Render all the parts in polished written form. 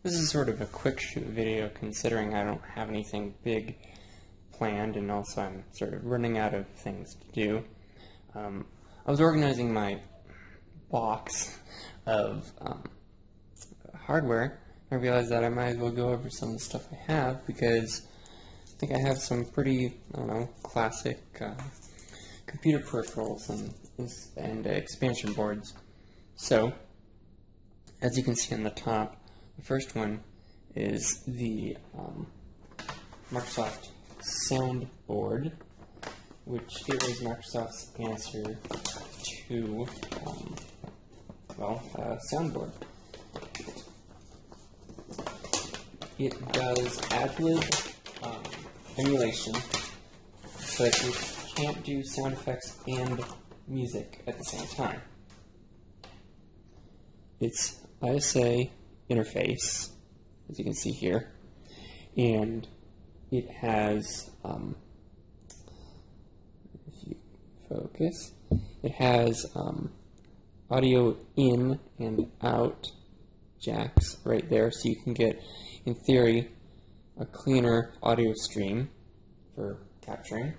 This is sort of a quick shoot video considering I don't have anything big planned, and also I'm sort of running out of things to do. I was organizing my box of hardware. I realized that I might as well go over some of the stuff I have, because I think I have some pretty, I don't know, classic computer peripherals and expansion boards. So, as you can see on the top, the first one is the Microsoft Soundboard, which is Microsoft's answer to, Soundboard. It does ad-lib emulation, but it can't do sound effects and music at the same time. It's ISA interface, as you can see here, and it has, if you focus, it has audio in and out jacks right there, so you can get, in theory, a cleaner audio stream for capturing.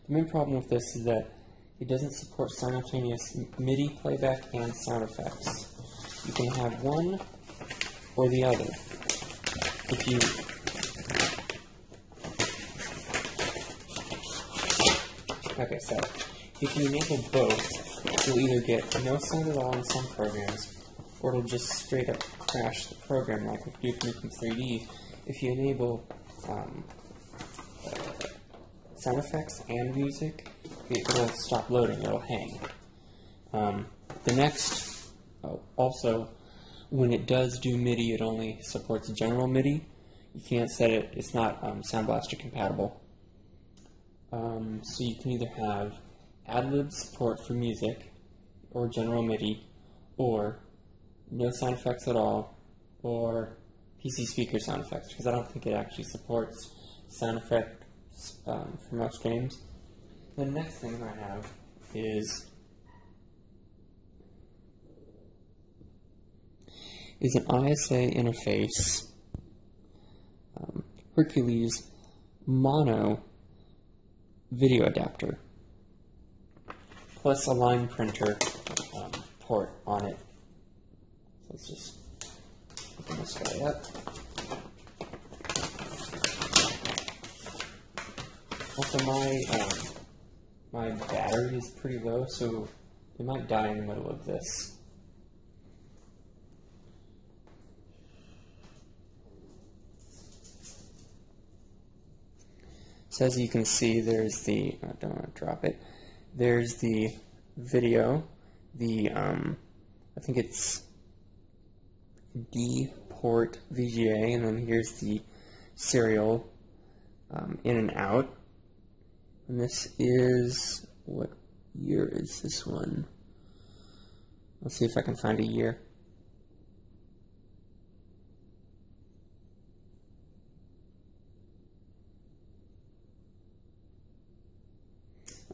The main problem with this is that it doesn't support simultaneous MIDI playback and sound effects. You can have one or the other. If you enable both, you'll either get no sound at all in some programs, or it'll just straight up crash the program, like with Duke Nukem 3D. If you enable sound effects and music, it'll stop loading, it'll hang. Also, when it does do MIDI, it only supports general MIDI. You can't set it, it's not Sound Blaster compatible. So you can either have ad-lib support for music, or general MIDI, or no sound effects at all, or PC speaker sound effects, because I don't think it actually supports sound effects for most games. The next thing I have is an ISA interface Hercules mono video adapter, plus a line printer port on it. So let's just open this guy up. Also, my battery is pretty low, so it might die in the middle of this. So as you can see, there's the, I don't want to drop it, there's the video, I think it's D port VGA, and then here's the serial in and out. And this is, what year is this one? Let's see if I can find a year.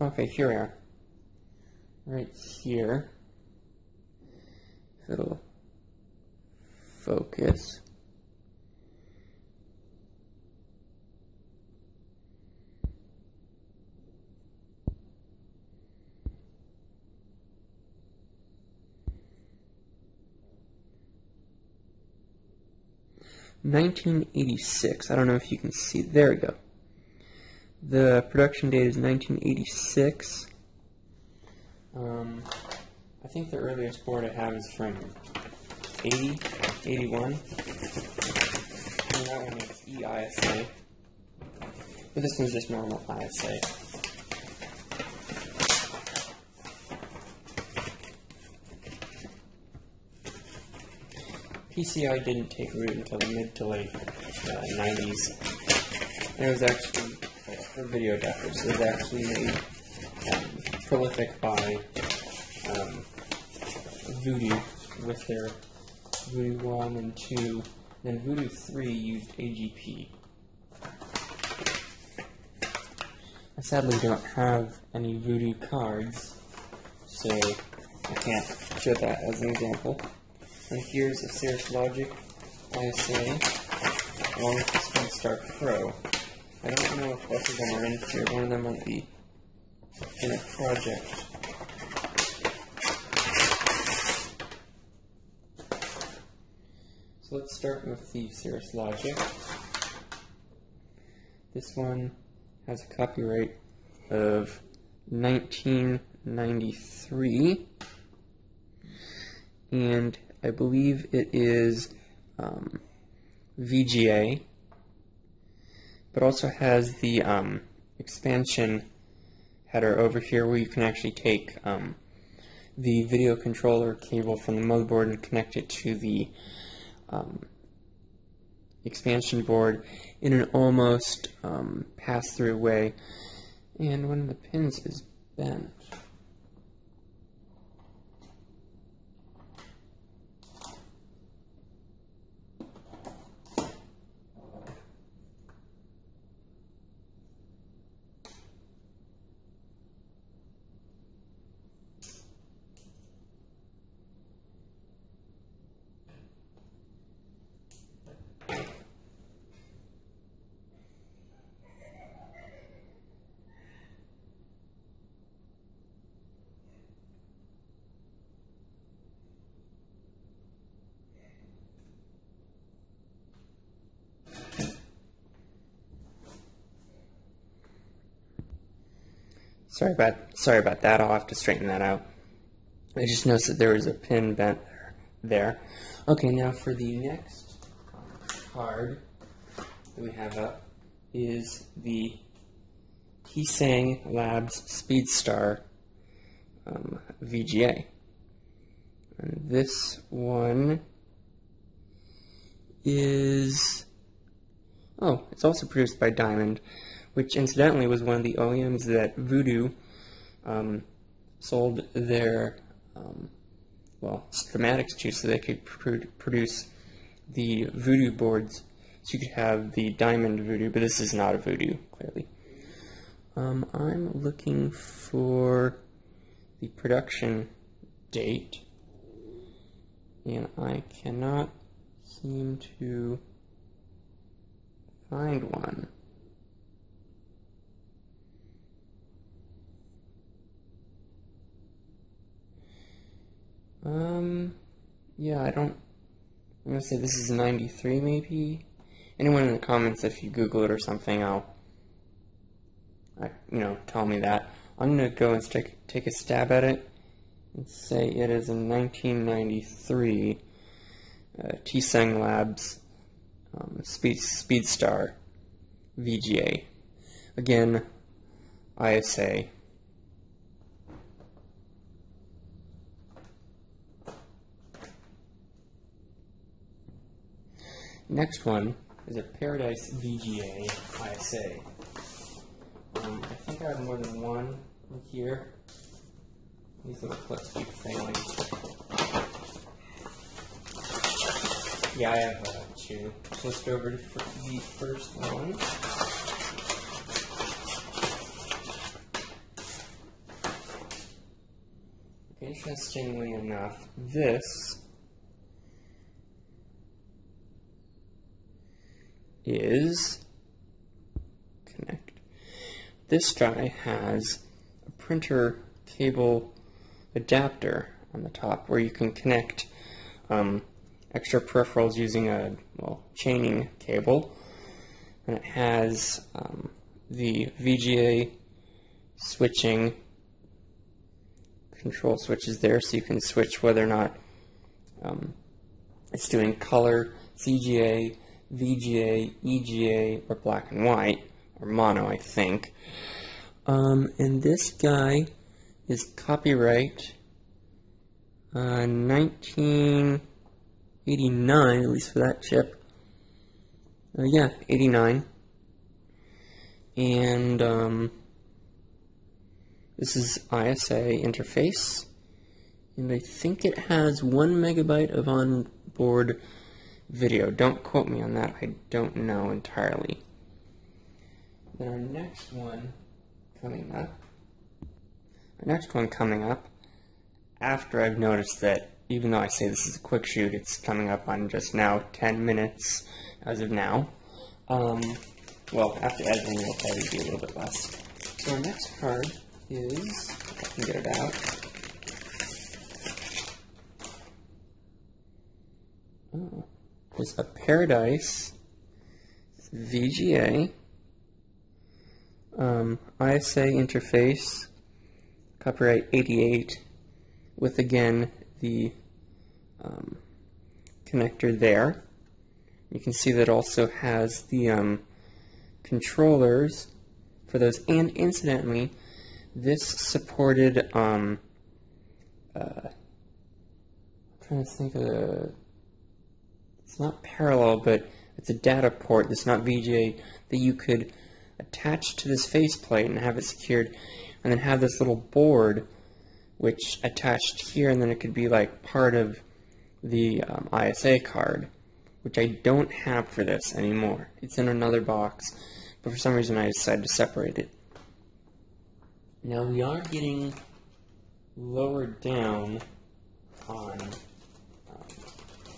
Okay, here we are. Right here. If it'll focus. (1986). I don't know if you can see. There we go. The production date is 1986. I think the earliest board I have is from 80, 81. And that one is eISA. But this one's just normal ISA. PCI didn't take root until the mid to late 90s. And it was actually, for video adapters, it was actually made prolific by Voodoo with their Voodoo 1 and 2. Then Voodoo 3 used AGP. I sadly don't have any Voodoo cards, so I can't show that as an example. And here's a Cirrus Logic ISA along with the Speedstar Pro. I don't know if both of them are in here. One of them might be in a project. So let's start with the Cirrus Logic. This one has a copyright of 1993, and I believe it is VGA, but also has the expansion header over here where you can actually take the video controller cable from the motherboard and connect it to the expansion board in an almost pass-through way, and one of the pins is bent. Sorry about that. I'll have to straighten that out. I just noticed that there was a pin bent there. Okay, now for the next card that we have up is the Keysang Labs Speedstar VGA. And this one is, oh, it's also produced by Diamond, which incidentally was one of the OEMs that Voodoo sold their schematics to, so they could produce the Voodoo boards, so you could have the Diamond Voodoo, but this is not a Voodoo, clearly. I'm looking for the production date, and I cannot seem to find one. Yeah, I'm gonna say this is 93 maybe. Anyone in the comments, if you Google it or something, tell me that. I'm gonna go and take a stab at it and say it is a 1993 Keysang Labs Speedstar VGA. Again, ISA. Next one is a Paradise VGA ISA. I think I have more than one here. These little clips keep failing. Yeah, I have two. So let's go over to the first one. Interestingly enough, this is connect. This guy has a printer cable adapter on the top where you can connect extra peripherals using a chaining cable, and it has the VGA switching control switches there, so you can switch whether or not it's doing color, CGA, VGA, EGA, or black and white, or mono, I think. And this guy is copyright 1989, at least for that chip. Yeah, 89. And this is ISA interface, and I think it has 1 megabyte of onboard video. Don't quote me on that, I don't know entirely. Then our next one coming up, after I've noticed that even though I say this is a quick shoot, it's coming up on just now 10 minutes as of now. Well, after editing, it'll probably be a little bit less. So our next card is, if I can get it out. Oh, it's a Paradise VGA ISA interface, copyright 88, with again the connector there. You can see that it also has the controllers for those, and incidentally, this supported I'm trying to think of it's not parallel, but it's a data port that's not VGA that you could attach to this faceplate and have it secured, and then have this little board which attached here, and then it could be like part of the ISA card, which I don't have for this anymore. It's in another box, but for some reason I decided to separate it. Now we are getting lower down on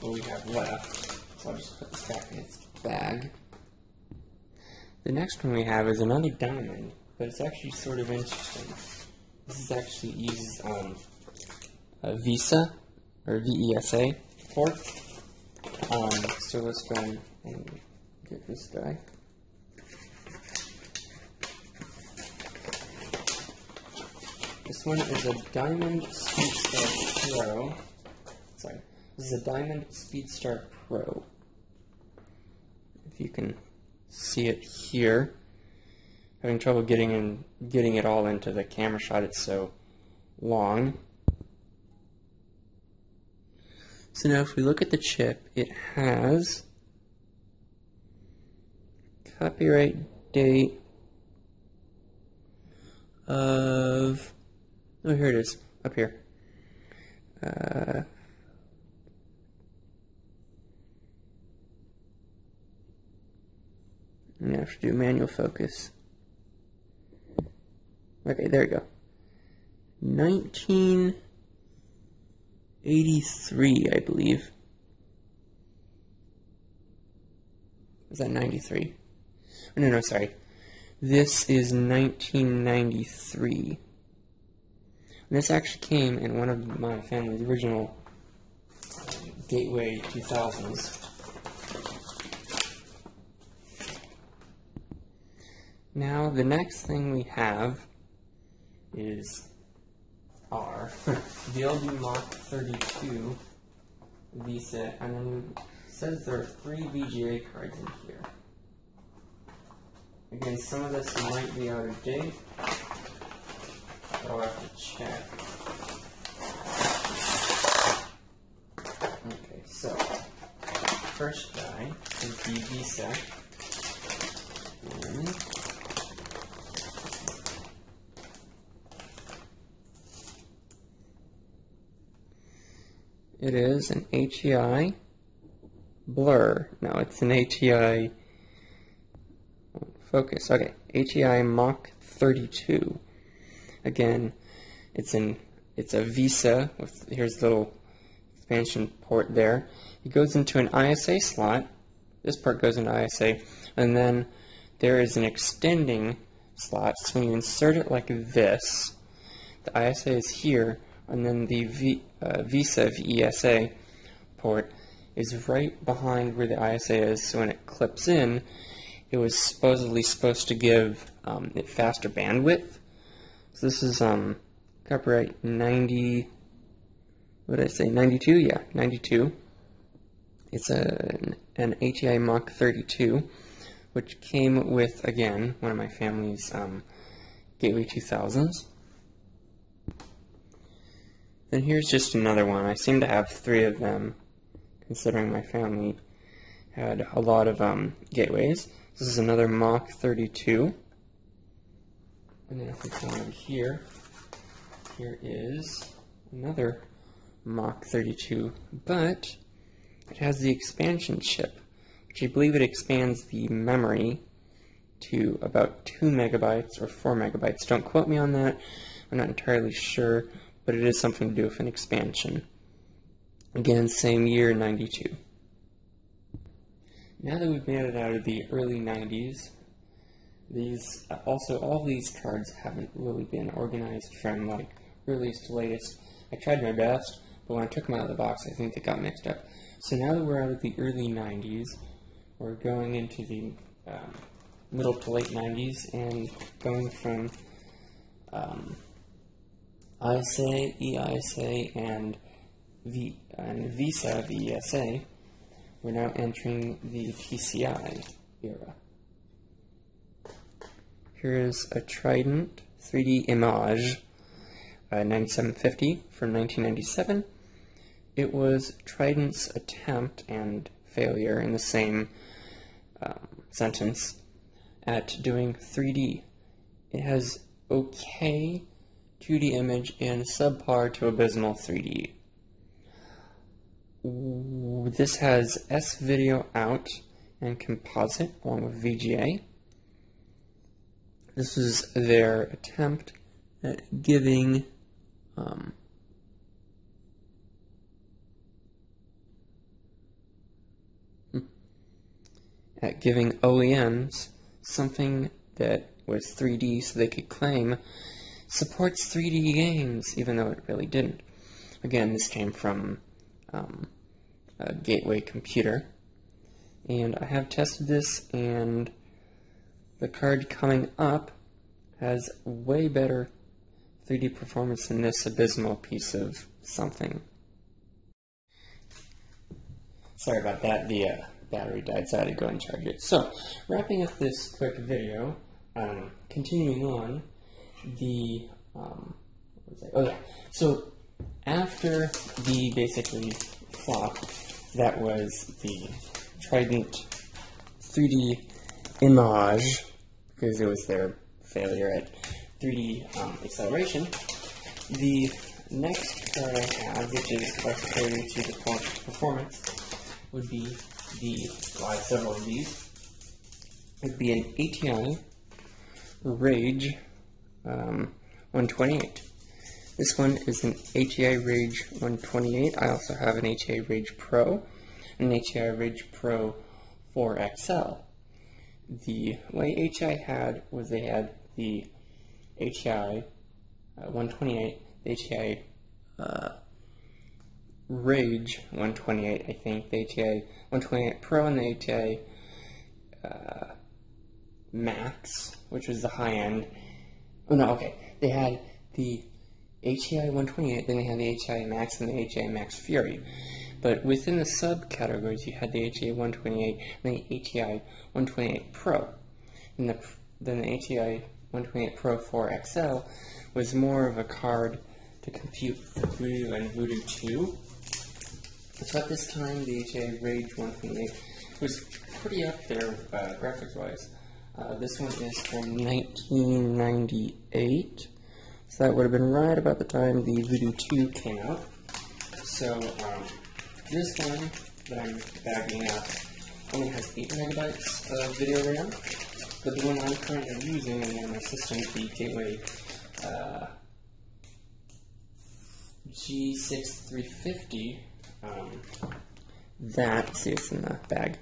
what we have left, so I'll just put this back in its bag. The next one we have is another diamond, but it's actually sort of interesting. This is actually uses a VESA, or VESA port. So let's go and get this guy. This one is a Diamond Speedstar Pro. Sorry, this is a Diamond Speedstar Pro. If you can see it here. Having trouble getting it all into the camera shot, it's so long. So now if we look at the chip, it has copyright date of, oh, here it is, up here. I'm gonna have to do manual focus. Okay, there we go. 1983, I believe. Was that 93? Oh, no, sorry. This is 1993. And this actually came in one of my family's original Gateway 2000s. Now, the next thing we have is our VLD Mach 32 VESA, and then it says there are 3 VGA cards in here. Again, some of this might be out of date, but I'll have to check. Okay, so first guy is the VESA. It is an HEI blur. No, it's an HEI focus. Okay, HEI Mach 32. Again, it's a VESA with, here's the little expansion port there. It goes into an ISA slot. This part goes into ISA, and then there is an extending slot. So when you insert it like this, the ISA is here, and then the VESA VESA port is right behind where the ISA is. So when it clips in, it was supposedly supposed to give it faster bandwidth. So this is copyright 90. What did I say? 92? Yeah, 92. It's an HEI Mach 32, which came with, again, one of my family's Gateway 2000s. Then here's just another one. I seem to have 3 of them, considering my family had a lot of gateways. This is another Mach 32. And then if we come over here, here is another Mach 32, but it has the expansion chip, which I believe it expands the memory to about 2 megabytes or 4 megabytes. Don't quote me on that. I'm not entirely sure, but it is something to do with an expansion. Again, same year, 92. Now that we've made it out of the early 90s, all these cards haven't really been organized from like earliest to latest. I tried my best, but when I took them out of the box, I think they got mixed up. So now that we're out of the early 90s, we're going into the middle to late 90s and going from ISA, EISA, and Visa, VESA. We're now entering the PCI era. Here is a Trident 3D Image 9750 from 1997. It was Trident's attempt and failure in the same sentence at doing 3D. It has okay 2D image and subpar to abysmal 3D. This has S-Video out and composite along with VGA. This is their attempt at giving OEMs something that was 3D so they could claim supports 3D games, even though it really didn't. Again, this came from a Gateway computer, and I have tested this, and the card coming up has way better 3D performance than this abysmal piece of something. Sorry about that, the battery died, so I had to go and charge it. So, wrapping up this quick video, continuing on, the, so after the basically flop, that was the Trident 3D Image, because it was their failure at 3D acceleration. The next card I have, which is according to the performance, would be several of these. It would be an ATI Rage 128. This one is an ATI Rage 128. I also have an ATI Rage Pro and an ATI Rage Pro 4XL. The way ATI had was they had the ATI 128, the ATI Rage 128, I think, the ATI 128 Pro and the ATI Max, which was the high end. Oh no, okay. They had the ATI 128, then they had the ATI Max and the ATI Max Fury. But within the subcategories, you had the ATI 128 and the ATI 128 Pro. And then the ATI 128 Pro 4XL was more of a card to compute Voodoo and Voodoo 2. So at this time, the ATI Rage 128 was pretty up there graphics-wise. This one is from 1998, so that would have been right about the time the Voodoo 2 came out. So this one that I'm bagging up only has 8 megabytes of video RAM, but the one I'm currently using in my system, the Gateway G6350, see, it's in the bag.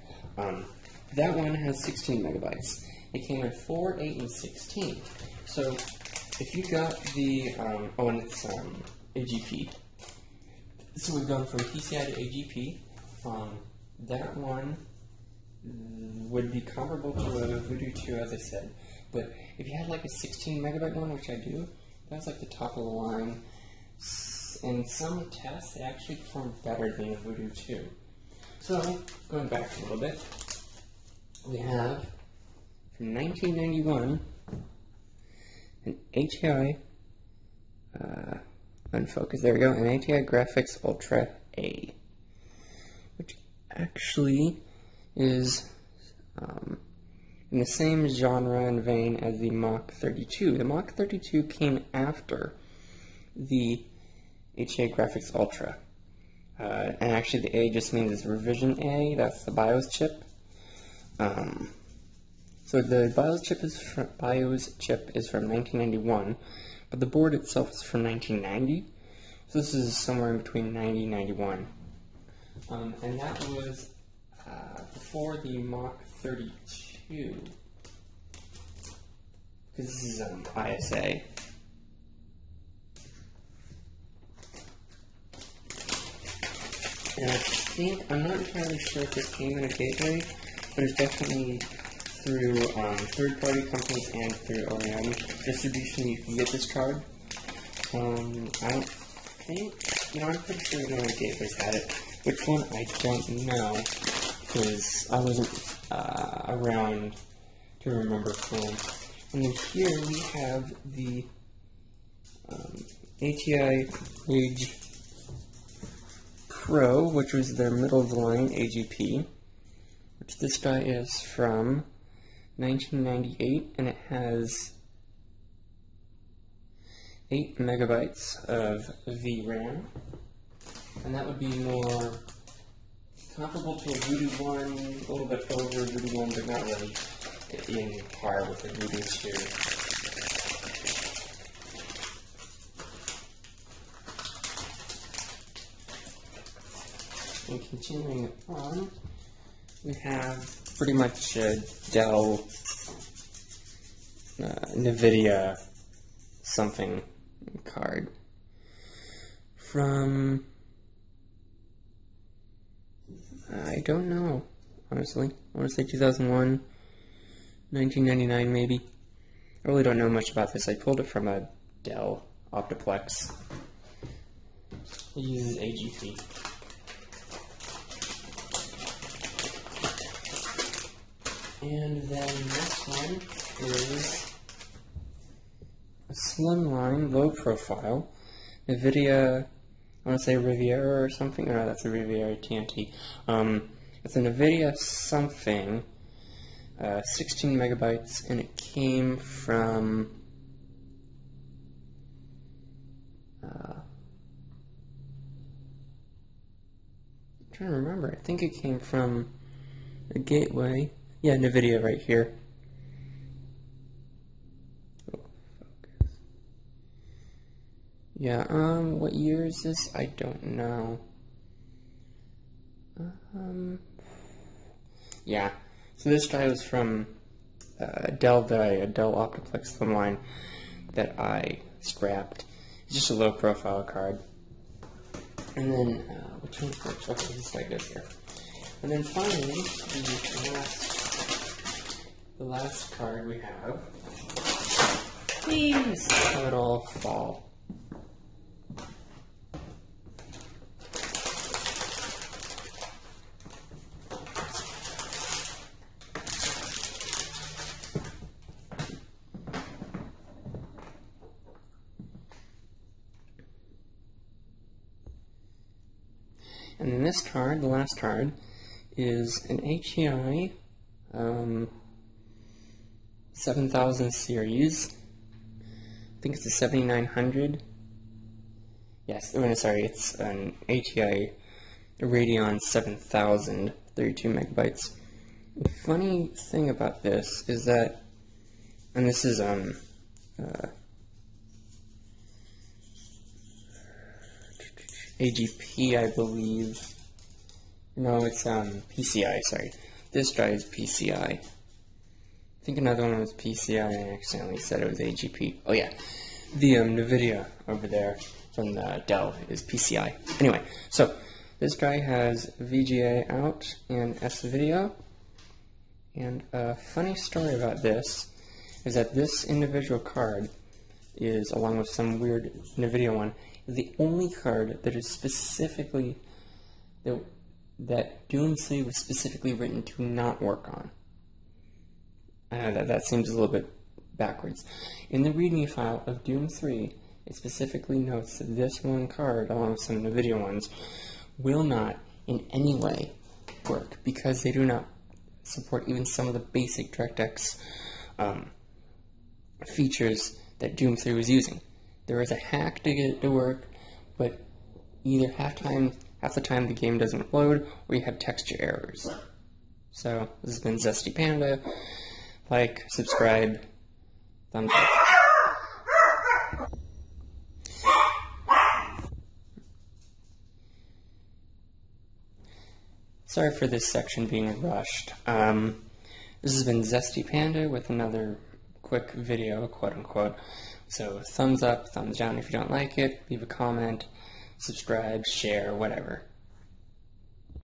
That one has 16 megabytes. It came in 4, 8, and 16. So if you got the, and it's AGP. So we've gone from PCI to AGP. That one would be comparable to a Voodoo 2, as I said. But if you had like a 16 megabyte one, which I do, that's like the top of the line. In some tests, it actually performed better than a Voodoo 2. So, going back a little bit, we have, from 1991, an ATI, unfocus, there we go, an ATI Graphics Ultra A, which actually is in the same genre and vein as the Mach 32. The Mach 32 came after the ATI Graphics Ultra. And actually the A just means it's revision A, that's the BIOS chip. So the BIOS chip is from 1991, but the board itself is from 1990. So this is somewhere in between 90 and 91. And that was before the Mach 32, because this is ISA. And I think, I'm not entirely sure if this came in a gateway, but it's definitely through third-party companies and through OEM distribution you can get this card. I don't think, I'm pretty sure no one gateways had it. Which one, I don't know, because I wasn't around to remember from. And then here we have the ATI Age Pro, which was their middle of the line AGP, which this die is from 1998, and it has 8 megabytes of VRAM, and that would be more comparable to a Voodoo 1, a little bit over Voodoo 1, but not really in par with the Voodoo 2. And continuing on, we have pretty much a Dell, NVIDIA something card from, I don't know, honestly. I want to say 2001, 1999 maybe. I really don't know much about this. I pulled it from a Dell Optiplex. It uses AGP. And then next one is a slimline, low profile, NVIDIA, I want to say Riviera or something. No, that's a Riviera TNT. It's a NVIDIA something, 16 megabytes, and it came from I'm trying to remember. I think it came from a gateway. Yeah, NVIDIA right here. Oh, focus. Yeah, what year is this? I don't know. Yeah, so this die was from a Dell Optiplex Slimline that I scrapped. It's just a low profile card. And then, which one's first? Okay, this is like this here. And then finally, the last card we have. Please let it all fall. And then this card, the last card, is an HEI 7000 series. I think it's a 7900. Yes, sorry, it's an HEI Radeon 7000, 32 megabytes. The funny thing about this is that, and this is AGP, I believe. No, it's PCI, sorry. This drive is PCI. I think another one was PCI and I accidentally said it was AGP. Oh yeah, the NVIDIA over there from the Dell is PCI. Anyway, so this guy has VGA out and S-Video. And a funny story about this is that this individual card is, along with some weird NVIDIA one, is the only card that is specifically, that Doom 3 was specifically written to not work on. I know that seems a little bit backwards. In the README file of Doom 3, it specifically notes that this one card, along with some NVIDIA ones, will not in any way work because they do not support even some of the basic DirectX features that Doom 3 was using. There is a hack to get it to work, but either half the time the game doesn't load, or you have texture errors. So, this has been Zesty Panda. Like, subscribe, thumbs up. Sorry for this section being rushed. This has been Zesty Panda with another quick video, quote unquote. So thumbs up, thumbs down if you don't like it, leave a comment, subscribe, share, whatever.